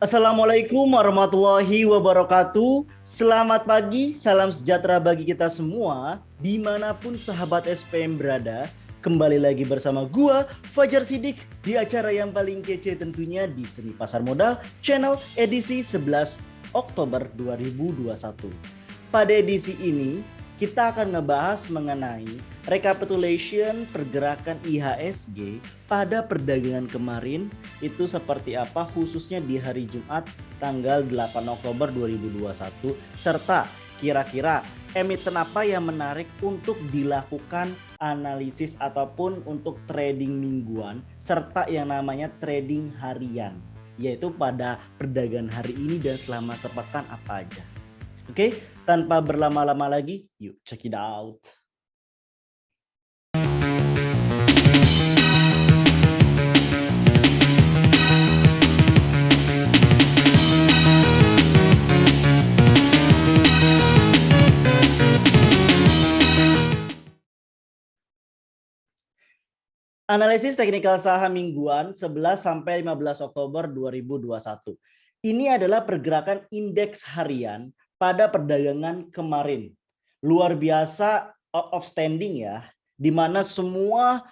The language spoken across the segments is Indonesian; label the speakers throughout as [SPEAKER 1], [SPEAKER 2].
[SPEAKER 1] Assalamualaikum warahmatullahi wabarakatuh. Selamat pagi, salam sejahtera bagi kita semua, dimanapun sahabat SPM berada. Kembali lagi bersama gua, Fajar Sidik, di acara yang paling kece tentunya di Seni Pasar Modal, channel edisi 11 Oktober 2021. Pada edisi ini, kita akan ngebahas mengenai recapitulation pergerakan IHSG pada perdagangan kemarin itu seperti apa, khususnya di hari Jumat tanggal 8 Oktober 2021, serta kira-kira emiten apa yang menarik untuk dilakukan analisis ataupun untuk trading mingguan serta yang namanya trading harian, yaitu pada perdagangan hari ini dan selama sepekan apa aja. Oke, tanpa berlama-lama lagi, yuk check it out. Analisis teknikal saham mingguan 11 sampai 15 Oktober 2021. Ini adalah pergerakan indeks harian pada perdagangan kemarin. Luar biasa outstanding ya, di mana semua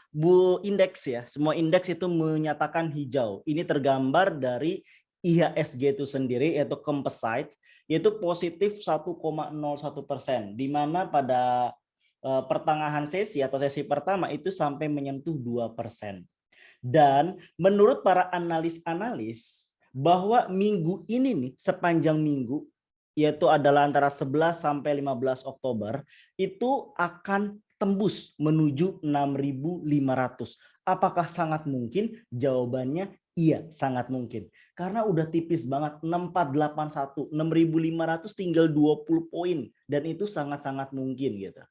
[SPEAKER 1] indeks ya, semua indeks itu menyatakan hijau. Ini tergambar dari IHSG itu sendiri, yaitu composite, yaitu positif 1,01%, di mana pada pertengahan sesi atau sesi pertama itu sampai menyentuh 2%. Dan menurut para analis bahwa minggu ini nih, sepanjang minggu, yaitu adalah antara 11 sampai 15 Oktober, itu akan tembus menuju 6.500. Apakah sangat mungkin? Jawabannya iya, sangat mungkin. Karena udah tipis banget, 6481, 6.500 tinggal 20 poin, dan itu sangat-sangat mungkin gitu.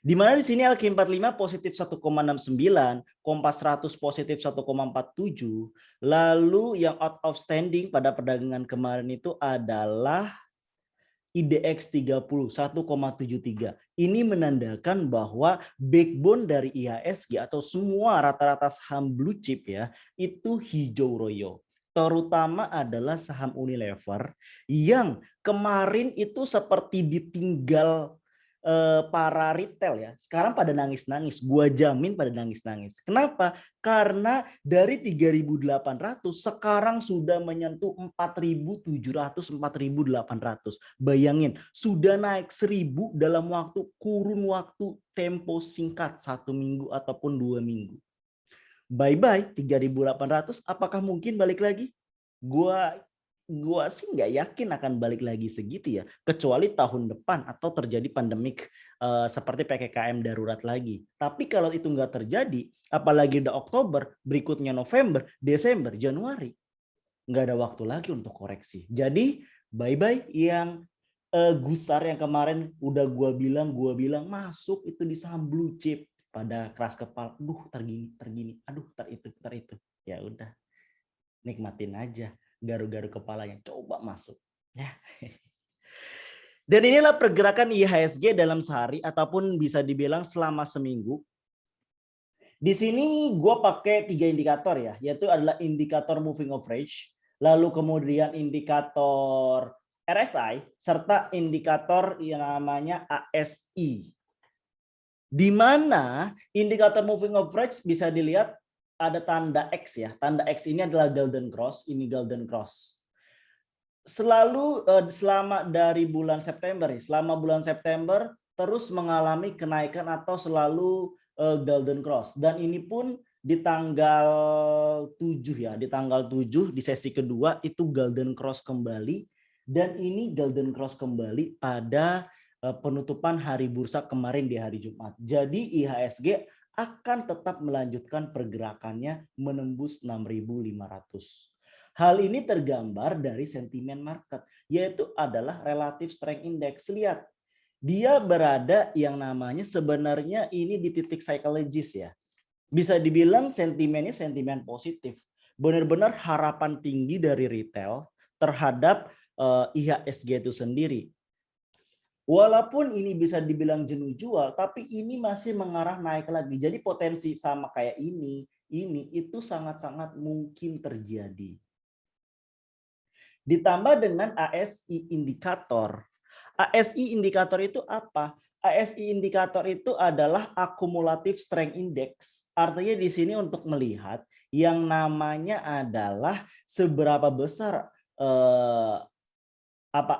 [SPEAKER 1] Di mana di sini LQ45 positif 1,69, Kompas 100 positif 1,47, lalu yang outstanding pada perdagangan kemarin itu adalah IDX 30 1,73. Ini menandakan bahwa backbone dari IHSG atau semua rata-rata saham blue chip ya, itu hijau royo. Terutama adalah saham Unilever yang kemarin itu seperti ditinggal para retail ya, sekarang pada nangis-nangis. Gua jamin pada nangis-nangis. Kenapa? Karena dari 3.800 sekarang sudah menyentuh 4.700, 4.800. Bayangin, sudah naik 1.000 dalam kurun waktu tempo singkat, 1 minggu ataupun 2 minggu. Bye-bye 3.800, apakah mungkin balik lagi? Gua sih nggak yakin akan balik lagi segitu ya, kecuali tahun depan atau terjadi pandemik seperti PPKM darurat lagi. Tapi kalau itu nggak terjadi, apalagi udah Oktober, berikutnya November, Desember, Januari, nggak ada waktu lagi untuk koreksi. Jadi bye-bye yang gusar yang kemarin udah gua bilang masuk itu di saham blue chip, pada keras kepala, tergini, aduh ter itu. Ya udah, nikmatin aja garu-garu kepalanya, coba masuk ya. Dan inilah pergerakan IHSG dalam sehari ataupun bisa dibilang selama seminggu. Di sini gue pakai 3 indikator ya, yaitu adalah indikator moving average, lalu kemudian indikator RSI, serta indikator yang namanya ASI. Di mana indikator moving average bisa dilihat ada tanda X ya. Tanda X ini adalah golden cross, ini golden cross. Selalu selama dari bulan September, selama bulan September terus mengalami kenaikan atau selalu golden cross, dan ini pun di tanggal 7 ya, di tanggal 7 di sesi kedua itu golden cross kembali, dan ini golden cross kembali pada penutupan hari bursa kemarin di hari Jumat. Jadi IHSG akan tetap melanjutkan pergerakannya menembus 6.500. Hal ini tergambar dari sentimen market, yaitu adalah relative strength index. Lihat, dia berada yang namanya sebenarnya ini di titik psychologis ya. Bisa dibilang sentimennya sentimen positif. Benar-benar harapan tinggi dari retail terhadap IHSG itu sendiri. Walaupun ini bisa dibilang jenuh jual, tapi ini masih mengarah naik lagi. Jadi potensi sama kayak ini itu sangat-sangat mungkin terjadi. Ditambah dengan ASI indikator. ASI indikator itu apa? ASI indikator itu adalah Accumulative Strength Index. Artinya di sini untuk melihat yang namanya adalah seberapa besar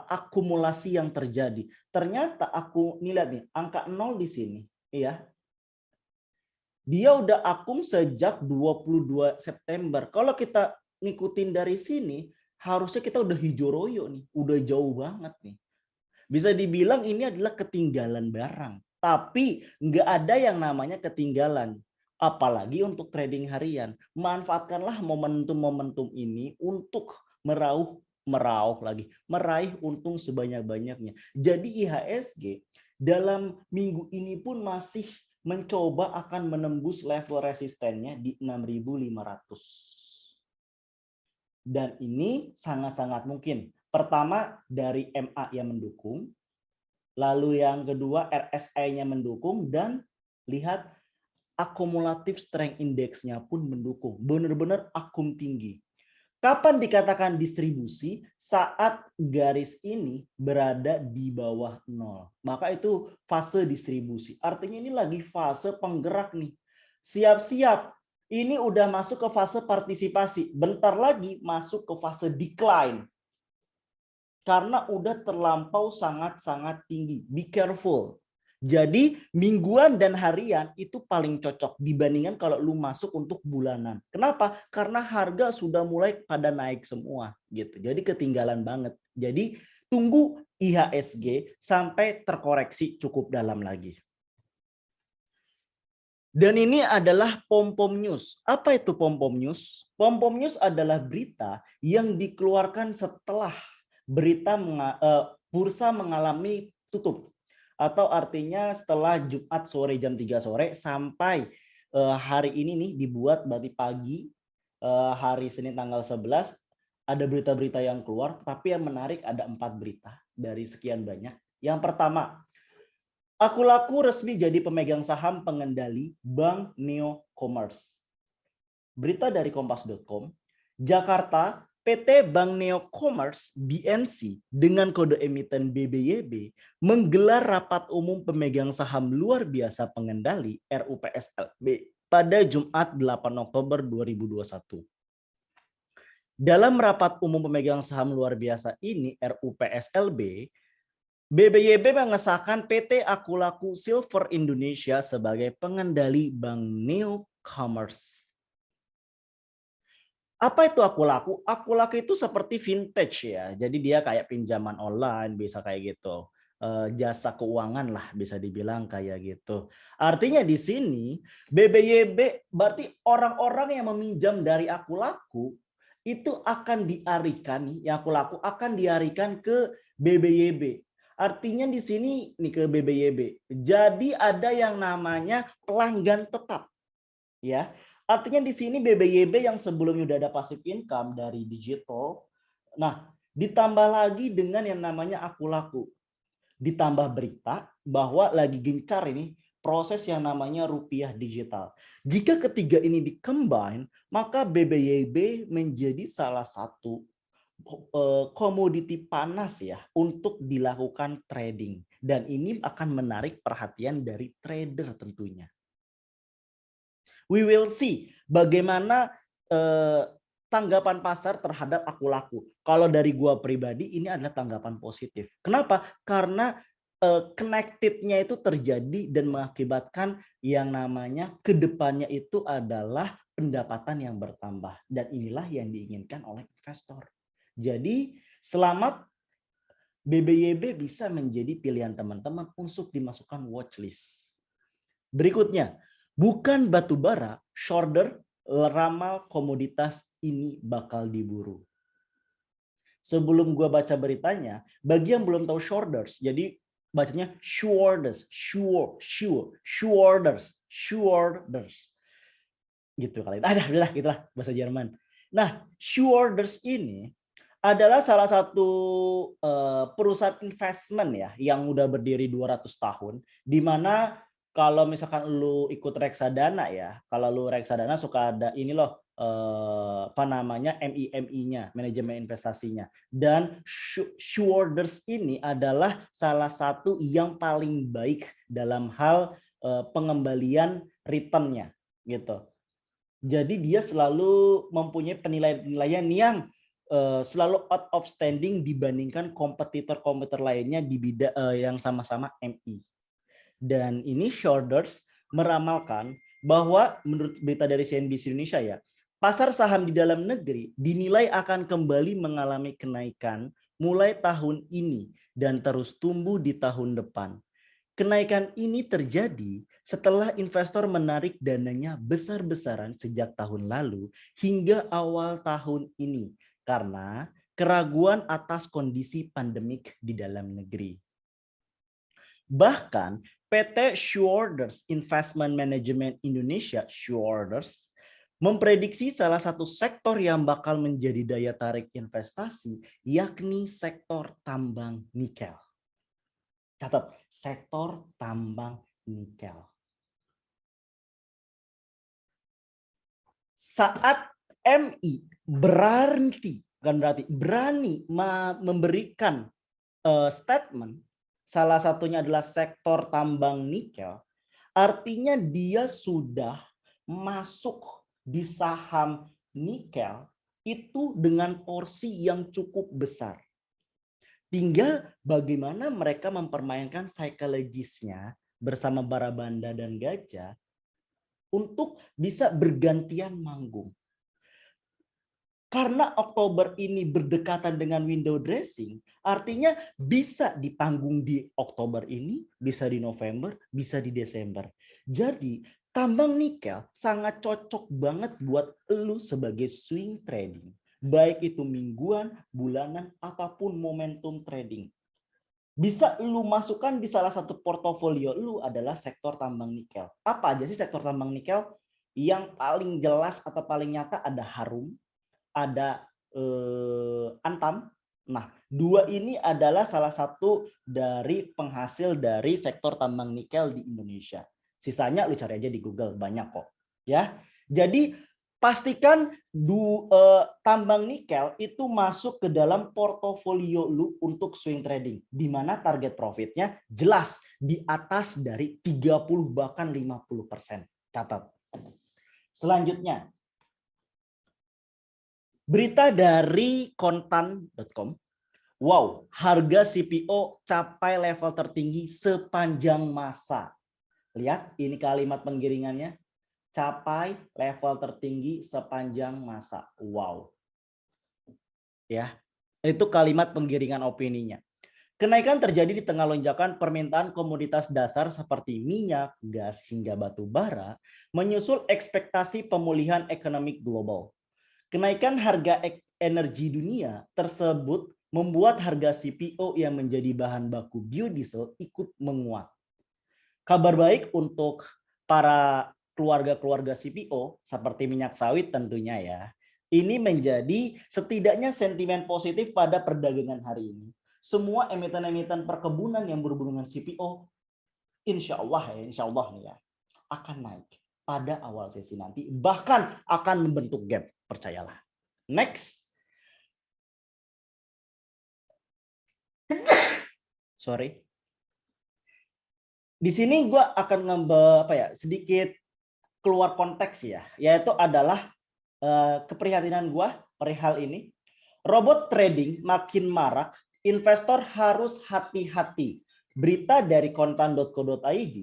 [SPEAKER 1] akumulasi yang terjadi. Ternyata aku lihat nih angka 0 di sini, ya. Dia udah akum sejak 22 September. Kalau kita ngikutin dari sini, harusnya kita udah hijau royo nih, udah jauh banget nih. Bisa dibilang ini adalah ketinggalan barang. Tapi nggak ada yang namanya ketinggalan. Apalagi untuk trading harian. Manfaatkanlah momentum-momentum ini untuk meraih untung sebanyak-banyaknya. Jadi IHSG dalam minggu ini pun masih mencoba akan menembus level resistennya di 6.500. Dan ini sangat-sangat mungkin. Pertama dari MA yang mendukung, lalu yang kedua RSI-nya mendukung, dan lihat akumulatif strength index-nya pun mendukung. Benar-benar akum tinggi. Kapan dikatakan distribusi? Saat garis ini berada di bawah 0. Maka itu fase distribusi. Artinya ini lagi fase penggerak nih. Siap-siap. Ini udah masuk ke fase partisipasi. Bentar lagi masuk ke fase decline. Karena udah terlampau sangat-sangat tinggi. Be careful. Jadi mingguan dan harian itu paling cocok dibandingkan kalau lu masuk untuk bulanan. Kenapa? Karena harga sudah mulai pada naik semua gitu. Jadi ketinggalan banget. Jadi tunggu IHSG sampai terkoreksi cukup dalam lagi. Dan ini adalah pom-pom news. Apa itu pom-pom news? Pom-pom news adalah berita yang dikeluarkan setelah bursa mengalami tutup. Atau artinya setelah Jumat sore jam 3 sore sampai hari ini nih dibuat berarti pagi hari Senin tanggal 11 ada berita-berita yang keluar, tapi yang menarik ada 4 berita dari sekian banyak. Yang pertama, Akulaku resmi jadi pemegang saham pengendali Bank Neo Commerce. Berita dari kompas.com, Jakarta, PT Bank Neo Commerce BNC dengan kode emiten BBYB menggelar rapat umum pemegang saham luar biasa pengendali RUPSLB pada Jumat 8 Oktober 2021. Dalam rapat umum pemegang saham luar biasa ini RUPSLB, BBYB mengesahkan PT Akulaku Silver Indonesia sebagai pengendali Bank Neo Commerce. Apa itu Akulaku? Akulaku itu seperti vintage ya. Jadi dia kayak pinjaman online, bisa kayak gitu. Jasa keuangan lah bisa dibilang kayak gitu. Artinya di sini BBYB berarti orang-orang yang meminjam dari Akulaku itu akan dialihkan, ya Akulaku akan dialihkan ke BBYB. Artinya di sini nih ke BBYB. Jadi ada yang namanya pelanggan tetap. Ya. Artinya di sini BBYB yang sebelumnya udah ada passive income dari digital. Nah, ditambah lagi dengan yang namanya Akulaku. Ditambah berita bahwa lagi gencar ini proses yang namanya rupiah digital. Jika ketiga ini di-combine, maka BBYB menjadi salah satu komoditi panas ya untuk dilakukan trading. Dan ini akan menarik perhatian dari trader tentunya. We will see bagaimana tanggapan pasar terhadap Akulaku. Kalau dari gua pribadi ini adalah tanggapan positif. Kenapa? Karena connected-nya itu terjadi dan mengakibatkan yang namanya kedepannya itu adalah pendapatan yang bertambah. Dan inilah yang diinginkan oleh investor. Jadi selamat, BBYB bisa menjadi pilihan teman-teman untuk dimasukkan watchlist. Berikutnya, bukan batu bara, shorter, ramal komoditas ini bakal diburu. Sebelum gua baca beritanya, bagi yang belum tahu shoulders, jadi bacanya shoulders, shoulders. Gitu kali. Udah gitulah bahasa Jerman. Nah, shoulders ini adalah salah satu perusahaan investment ya yang udah berdiri 200 tahun, di mana kalau misalkan lu ikut reksadana ya, kalau lu reksadana suka ada ini loh, apa namanya MIMI-nya, manajemen investasinya. Dan Schroders ini adalah salah satu yang paling baik dalam hal pengembalian return-nya gitu. Jadi dia selalu mempunyai penilaian yang selalu out of standing dibandingkan kompetitor-kompetitor lainnya di bidang yang sama-sama MI. Dan ini Schroders meramalkan bahwa menurut berita dari CNBC Indonesia ya, pasar saham di dalam negeri dinilai akan kembali mengalami kenaikan mulai tahun ini dan terus tumbuh di tahun depan. Kenaikan ini terjadi setelah investor menarik dananya besar-besaran sejak tahun lalu hingga awal tahun ini karena keraguan atas kondisi pandemik di dalam negeri. Bahkan PT Schroders Investment Management Indonesia, Schroders, memprediksi salah satu sektor yang bakal menjadi daya tarik investasi, yakni sektor tambang nikel. Catat, sektor tambang nikel. Saat MI berani memberikan statement, salah satunya adalah sektor tambang nikel, artinya dia sudah masuk di saham nikel itu dengan porsi yang cukup besar. Tinggal bagaimana mereka mempermainkan psikologisnya bersama Barabanda dan Gajah untuk bisa bergantian manggung. Karena Oktober ini berdekatan dengan window dressing, artinya bisa di panggung di Oktober ini, bisa di November, bisa di Desember. Jadi tambang nikel sangat cocok banget buat lu sebagai swing trading. Baik itu mingguan, bulanan, ataupun momentum trading. Bisa lu masukkan di salah satu portofolio lu adalah sektor tambang nikel. Apa aja sih sektor tambang nikel? Yang paling jelas atau paling nyata ada Harum, ada Antam. Nah, dua ini adalah salah satu dari penghasil dari sektor tambang nikel di Indonesia. Sisanya lu cari aja di Google, banyak kok. Ya, jadi pastikan tambang nikel itu masuk ke dalam portofolio lu untuk swing trading, di mana target profitnya jelas di atas dari 30 bahkan 50%. Catat. Selanjutnya, berita dari kontan.com. Wow, harga CPO capai level tertinggi sepanjang masa. Lihat, ini kalimat penggiringannya. Capai level tertinggi sepanjang masa. Wow. Ya, itu kalimat penggiringan opininya. Kenaikan terjadi di tengah lonjakan permintaan komoditas dasar seperti minyak, gas, hingga batu bara, menyusul ekspektasi pemulihan ekonomi global. Kenaikan harga energi dunia tersebut membuat harga CPO yang menjadi bahan baku biodiesel ikut menguat. Kabar baik untuk para keluarga-keluarga CPO seperti minyak sawit tentunya ya. Ini menjadi setidaknya sentimen positif pada perdagangan hari ini. Semua emiten-emiten perkebunan yang berhubungan CPO, insya Allah nih ya, akan naik pada awal sesi nanti. Bahkan akan membentuk gap, percayalah. Next. Sorry. Di sini gue akan sedikit keluar konteks ya, yaitu adalah keprihatinan gue perihal ini. Robot trading makin marak, investor harus hati-hati. Berita dari kontan.co.id,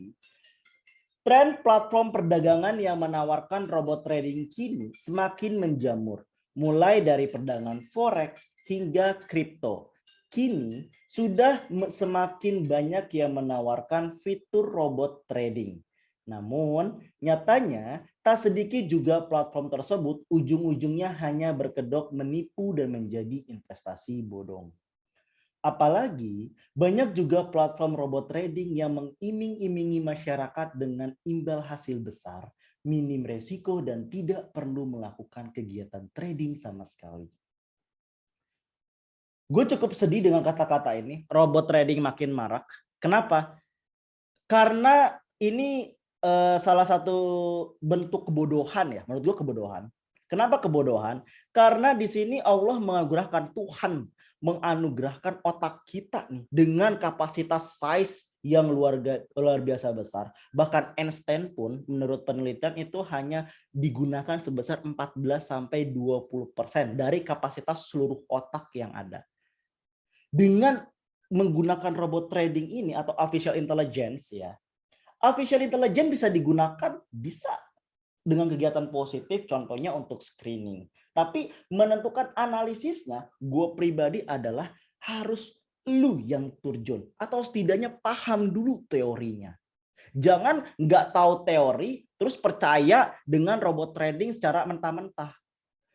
[SPEAKER 1] tren platform perdagangan yang menawarkan robot trading kini semakin menjamur, mulai dari perdagangan forex hingga kripto. Kini sudah semakin banyak yang menawarkan fitur robot trading. Namun, nyatanya tak sedikit juga platform tersebut ujung-ujungnya hanya berkedok menipu dan menjadi investasi bodong. Apalagi banyak juga platform robot trading yang mengiming-imingi masyarakat dengan imbal hasil besar, minim resiko, dan tidak perlu melakukan kegiatan trading sama sekali. Gue cukup sedih dengan kata-kata ini, robot trading makin marak. Kenapa? Karena ini salah satu bentuk kebodohan ya, menurut gue kebodohan. Kenapa kebodohan? Karena di sini Allah menganugerahkan, Tuhan menganugerahkan otak kita nih dengan kapasitas size yang luar biasa besar. Bahkan Einstein pun menurut penelitian itu hanya digunakan sebesar 14-20% dari kapasitas seluruh otak yang ada. Dengan menggunakan robot trading ini atau artificial intelligence ya, artificial intelligence bisa digunakan bisa dengan kegiatan positif, contohnya untuk screening. Tapi menentukan analisisnya, gue pribadi adalah harus lu yang terjun atau setidaknya paham dulu teorinya. Jangan nggak tahu teori terus percaya dengan robot trading secara mentah-mentah.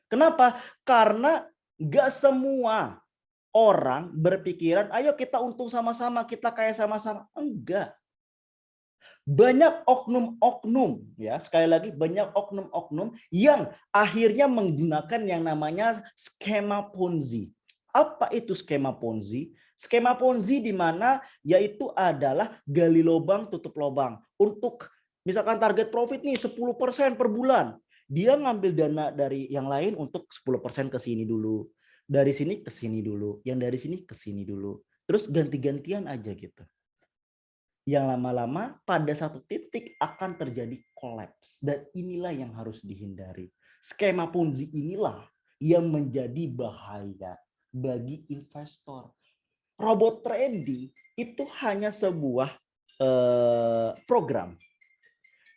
[SPEAKER 1] Kenapa? Karena nggak semua orang berpikiran, ayo kita untung sama-sama, kita kaya sama-sama. Enggak. Banyak oknum-oknum, ya sekali lagi banyak oknum-oknum yang akhirnya menggunakan yang namanya skema Ponzi. Apa itu skema Ponzi? Skema Ponzi di mana yaitu adalah gali lubang tutup lubang. Untuk misalkan target profit nih 10% per bulan. Dia ngambil dana dari yang lain untuk 10% ke sini dulu. Dari sini ke sini dulu, yang dari sini ke sini dulu. Terus ganti-gantian aja gitu. Yang lama-lama pada satu titik akan terjadi kolaps. Dan inilah yang harus dihindari. Skema Ponzi inilah yang menjadi bahaya bagi investor. Robot trading itu hanya sebuah program.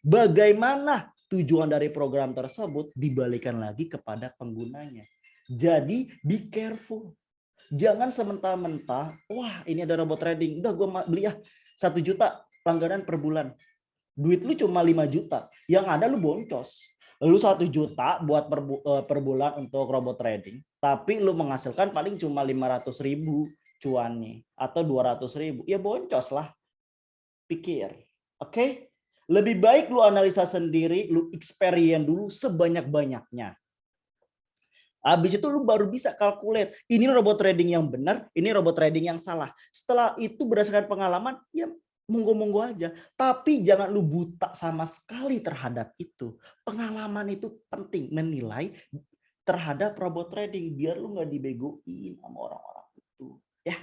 [SPEAKER 1] Bagaimana tujuan dari program tersebut dibalikan lagi kepada penggunanya. Jadi be careful. Jangan sementara-mentah, wah ini ada robot trading, udah gue beli ya 1 juta langganan per bulan. Duit lu cuma 5 juta, yang ada lu boncos. Lu 1 juta buat per bulan untuk robot trading, tapi lu menghasilkan paling cuma 500.000 cuannya atau 200.000, ya boncos lah. Pikir, oke? Lebih baik lu analisa sendiri, lu experience dulu sebanyak-banyaknya. Habis itu lu baru bisa calculate, ini robot trading yang benar, ini robot trading yang salah. Setelah itu berdasarkan pengalaman, ya monggo-monggo aja. Tapi jangan lu buta sama sekali terhadap itu. Pengalaman itu penting, menilai terhadap robot trading biar lu nggak dibegoin sama orang-orang itu. Ya.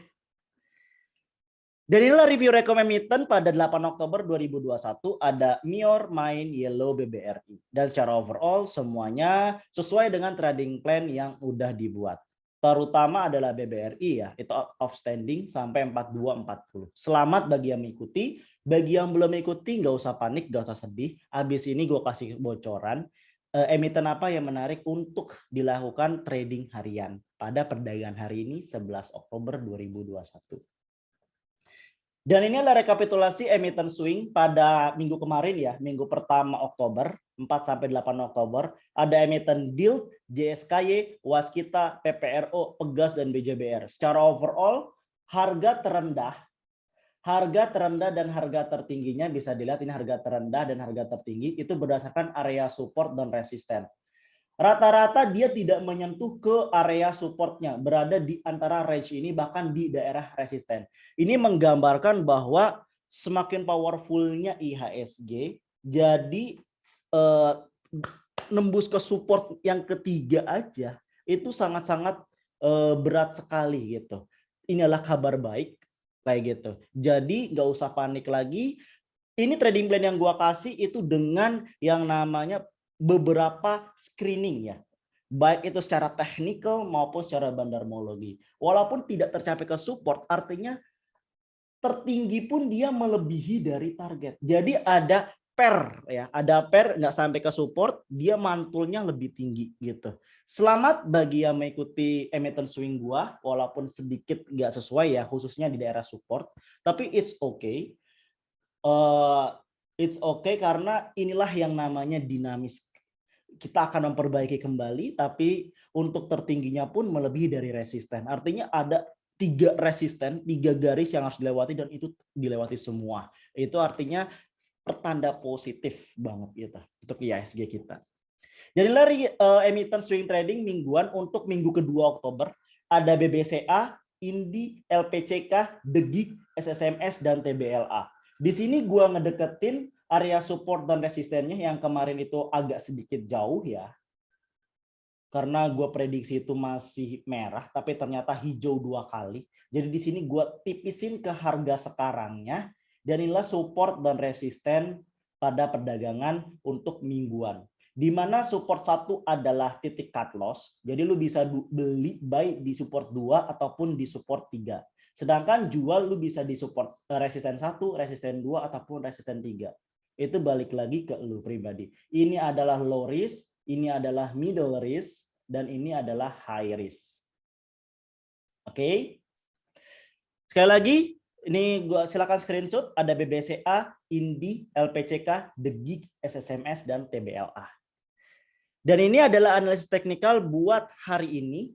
[SPEAKER 1] Dan inilah review rekom emiten pada 8 Oktober 2021, ada Mior, Main, Yellow, BBRI. Dan secara overall semuanya sesuai dengan trading plan yang udah dibuat. Terutama adalah BBRI ya, itu outstanding sampai 4240. Selamat bagi yang mengikuti, bagi yang belum mengikuti nggak usah panik, nggak usah sedih. Habis ini gue kasih bocoran emiten apa yang menarik untuk dilakukan trading harian pada perdagangan hari ini 11 Oktober 2021. Dan ini adalah rekapitulasi emiten swing pada minggu kemarin ya, minggu pertama Oktober, 4-8 Oktober. Ada emiten DILT, JSKY, Waskita, PPRO, Pegas, dan BJBR. Secara overall, harga terendah dan harga tertingginya bisa dilihat, ini harga terendah dan harga tertinggi, itu berdasarkan area support dan resisten. Rata-rata dia tidak menyentuh ke area supportnya, berada di antara range ini bahkan di daerah resisten. Ini menggambarkan bahwa semakin powerfulnya IHSG, jadi nembus ke support yang ketiga aja itu sangat-sangat berat sekali gitu. Inilah kabar baik kayak gitu. Jadi nggak usah panik lagi. Ini trading plan yang gua kasih itu dengan yang namanya beberapa screening ya, baik itu secara teknikal maupun secara bandarmologi. Walaupun tidak tercapai ke support, artinya tertinggi pun dia melebihi dari target. Jadi ada pair ya, ada pair nggak sampai ke support, dia mantulnya lebih tinggi gitu. Selamat bagi yang mengikuti emiten swing gua, walaupun sedikit nggak sesuai ya, khususnya di daerah support, tapi it's okay. It's okay karena inilah yang namanya dinamis. Kita akan memperbaiki kembali, tapi untuk tertingginya pun melebihi dari resisten. Artinya ada 3 resisten, 3 garis yang harus dilewati dan itu dilewati semua. Itu artinya pertanda positif banget gitu untuk IHSG kita. Jadi dari emiten swing trading mingguan untuk minggu kedua Oktober ada BBCA, INDI, LPCK, DEGIK, SSMS, dan TBLA. Di sini gua ngedeketin area support dan resistennya yang kemarin itu agak sedikit jauh ya. karena gue prediksi itu masih merah, tapi ternyata hijau 2 kali. Jadi di sini gue tipisin ke harga sekarangnya, dan inilah support dan resisten pada perdagangan untuk mingguan. Di mana support 1 adalah titik cut loss, jadi lu bisa beli buy di support 2 ataupun di support 3. Sedangkan jual lu bisa di support resisten 1, resisten 2 ataupun resisten 3. Itu balik lagi ke lu pribadi. Ini adalah low risk, ini adalah middle risk, dan ini adalah high risk. Oke. Sekali lagi, ini gua silakan screenshot, ada BBCA, INDI, LPCK, DEGIG, SSMS, dan TBLA. Dan ini adalah analisis teknikal buat hari ini,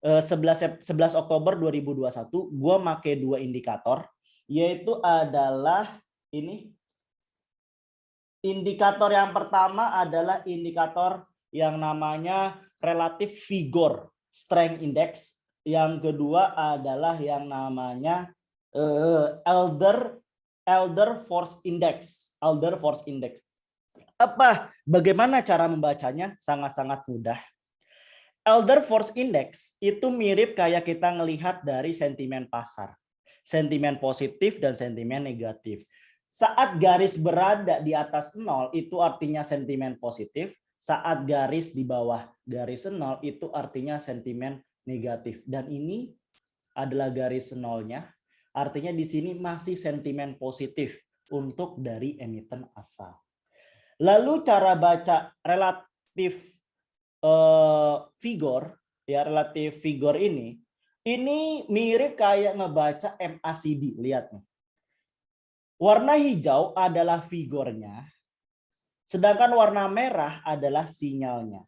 [SPEAKER 1] 11 Oktober 2021. Gua pakai 2 indikator, yaitu adalah ini. Indikator yang pertama adalah indikator yang namanya relative vigor strength index. Yang kedua adalah yang namanya elder force index. Elder force index. Bagaimana cara membacanya? Sangat-sangat mudah. Elder force index itu mirip kayak kita ngelihat dari sentimen pasar. Sentimen positif dan sentimen negatif. Saat garis berada di atas 0 itu artinya sentimen positif, saat garis di bawah garis 0 itu artinya sentimen negatif. Dan ini adalah garis 0-nya, artinya di sini masih sentimen positif untuk dari emiten asal. Lalu cara baca relatif vigor, ya relatif vigor ini mirip kayak ngebaca MACD, lihat nih. Warna hijau adalah vigornya, sedangkan warna merah adalah sinyalnya.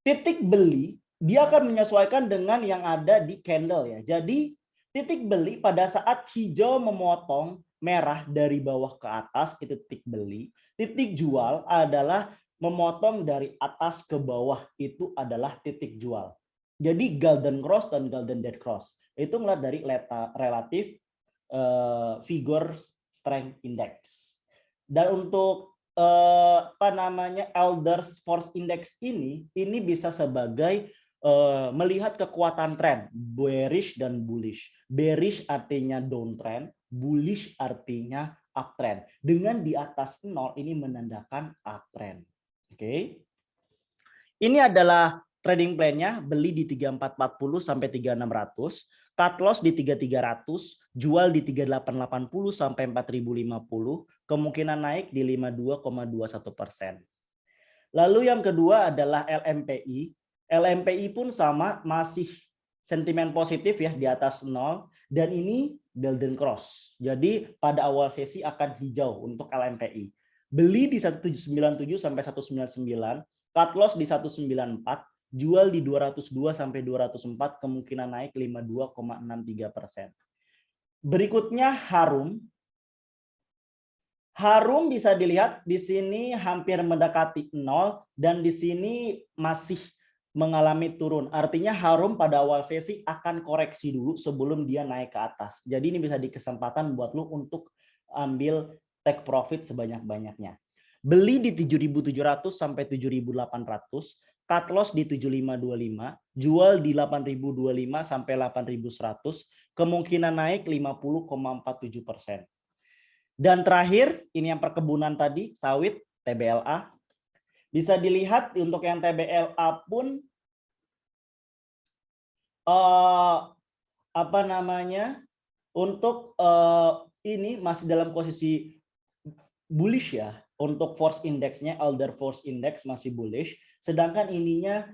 [SPEAKER 1] Titik beli, dia akan menyesuaikan dengan yang ada di candle ya. Jadi titik beli pada saat hijau memotong merah dari bawah ke atas, itu titik beli. Titik jual adalah memotong dari atas ke bawah, itu adalah titik jual. Jadi golden cross dan golden dead cross. Itu melihat dari relatif vigor strength index. Dan untuk elder force index ini bisa sebagai melihat kekuatan tren bearish dan bullish. Bearish artinya downtrend, bullish artinya uptrend. Dengan di atas 0 ini menandakan uptrend. Oke. Ini adalah trading plan-nya, beli di 3440 sampai 3600. Cut loss di 3300, jual di 3880 sampai 4050, kemungkinan naik di 52,21%. Lalu yang kedua adalah LMPI. LMPI pun sama, masih sentimen positif ya di atas 0, dan ini golden cross. Jadi pada awal sesi akan hijau untuk LMPI. Beli di 1797 sampai 199, cut loss di 194. Jual di 202 sampai 204, kemungkinan naik 52,63%. Berikutnya Harum. Harum bisa dilihat di sini hampir mendekati 0 dan di sini masih mengalami turun. Artinya Harum pada awal sesi akan koreksi dulu sebelum dia naik ke atas. Jadi ini bisa di kesempatan buat lu untuk ambil take profit sebanyak-banyaknya. Beli di 7.700 sampai 7.800. Cut loss di 7525, jual di 8025 sampai 8100, kemungkinan naik 50,47%. Dan terakhir, ini yang perkebunan tadi, sawit, TBLA. Bisa dilihat untuk yang TBLA pun untuk ini masih dalam posisi bullish ya. Untuk force index-nya, elder force index masih bullish, sedangkan ininya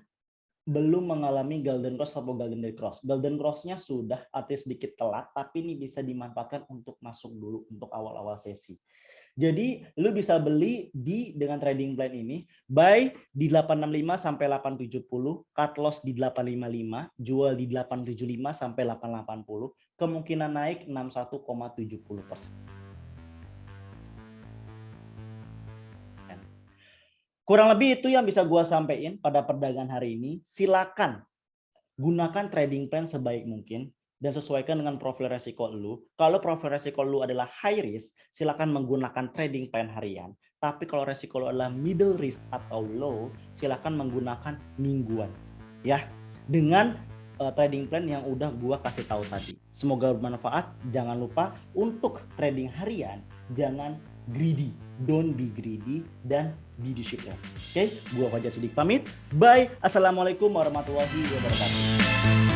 [SPEAKER 1] belum mengalami golden cross atau golden dead cross. Golden cross-nya sudah, artinya sedikit telat, tapi ini bisa dimanfaatkan untuk masuk dulu untuk awal-awal sesi. Jadi lu bisa beli dengan trading plan ini, buy di 865 sampai 870, cut loss di 855, jual di 875 sampai 880, kemungkinan naik 61,70%. Kurang lebih itu yang bisa gua sampaikan pada perdagangan hari ini. Silakan gunakan trading plan sebaik mungkin. dan sesuaikan dengan profil resiko lu. Kalau profil resiko lu adalah high risk, silakan menggunakan trading plan harian. Tapi kalau resiko lu adalah middle risk atau low, silakan menggunakan mingguan. Ya, dengan trading plan yang udah gua kasih tahu tadi. Semoga bermanfaat. Jangan lupa untuk trading harian jangan greedy, don't be greedy, dan be disciplined. Oke, gua Fajar Siddiq pamit. Bye. Assalamualaikum warahmatullahi wabarakatuh.